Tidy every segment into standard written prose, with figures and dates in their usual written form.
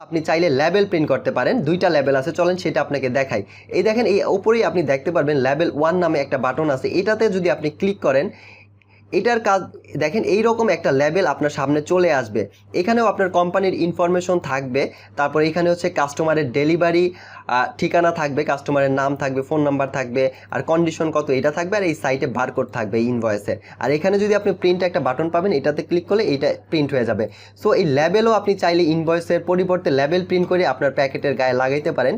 আপনি চাইলে label print করতে পারেন, দুইটা লেবেল আছে, চলেন সেটা আপনাকে দেখাই। এই দেখেন এই উপরেই আপনি দেখতে পারবেন লেবেল 1 নামে একটা বাটন আছে, এটাতে যদি আপনি ক্লিক করেন এটার কাজ দেখেন এইরকম একটা লেবেল আপনার সামনে চলে আসবে। এখানেও আপনার কোম্পানির ইনফরমেশন থাকবে, তারপর এখানে হচ্ছে কাস্টমারের ডেলিভারি ঠিকানা থাকবে, কাস্টমারের নাম থাকবে, ফোন নাম্বার থাকবে, আর কন্ডিশন কত এটা থাকবে, আর এই সাইটে বারকোড থাকবে এই ইনভয়েসের। আর এখানে যদি আপনি প্রিন্ট একটা বাটন পাবেন, এটাতে ক্লিক করলে এইটা প্রিন্ট হয়ে যাবে। সো এই লেবেলও আপনি চাইলে ইনভয়েসের পরিবর্তে লেবেল প্রিন্ট করে আপনার প্যাকেটের গায়ে লাগাইতে পারেন।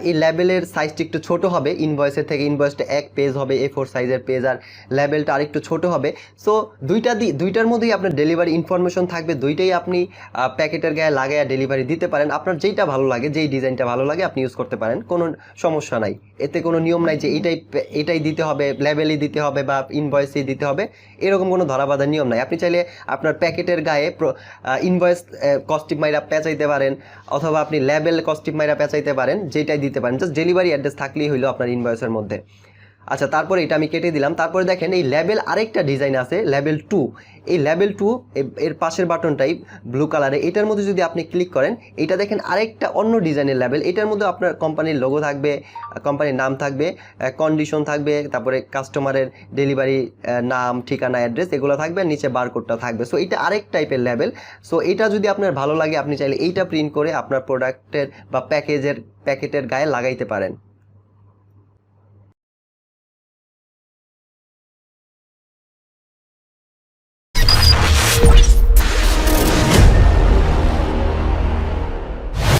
এই লেবেলের সাইজটা একটু ছোট হবে ইনভয়েসের থেকে, ইনভয়েসটা 1 পেজ হবে, A4 সাইজের পেজ, আর লেবেলটা আরেকটু ছোট হবে। সো দুইটার মধ্যেই আপনার ডেলিভারি ইনফরমেশন থাকবে, দুইটাই আপনি প্যাকেটের গায়ে লাগাইয়া ডেলিভারি দিতে পারেন। আপনার যেইটা ভালো লাগে, যেই ডিজাইনটা ভালো লাগে আপনি ইউজ করতে পারেন, কোনো সমস্যা নাই। এতে কোনো নিয়ম নাই যে এটাই দিতে হবে, লেবেলই দিতে হবে বা ইনভয়েসই দিতে হবে, এরকম কোনো ধরাবাঁধার নিয়ম নাই। আপনি চাইলে আপনার প্যাকেটের গায়ে ইনভয়েস কস্টিপ মাইরা পেঁচাইতে পারেন, অথবা আপনি লেবেল কস্টিপ মাইরা পেঁচাইতে পারেন, যেটাই দিতে পারেন, জাস্ট ডেলিভারি অ্যাড্রেস থাকলেই হইলো আপনার ইনভয়েসের মধ্যে। আচ্ছা, তারপরে এটা আমি কেটে দিলাম। তারপরে দেখেন এই লেবেল আরেকটা ডিজাইন আছে, লেবেল 2। এই লেবেল 2 এর পাশের বাটনটাই ব্লু কালারে, এটার মধ্যে যদি আপনি ক্লিক করেন, এটা দেখেন আরেকটা অন্য ডিজাইনের লেবেল। এটার মধ্যে আপনার কোম্পানির লোগো থাকবে, কোম্পানির নাম থাকবে, কন্ডিশন থাকবে, তারপরে কাস্টমারের ডেলিভারি নাম, ঠিকানা, অ্যাড্রেস এগুলো থাকবে, নিচে বারকোডটা থাকবে। সো এটা আরেক টাইপের লেবেল। সো এটা যদি আপনার ভালো লাগে আপনি চাইলে এইটা প্রিন্ট করে আপনার প্রোডাক্টের বা প্যাকেটের গায়ে লাগাইতে পারেন।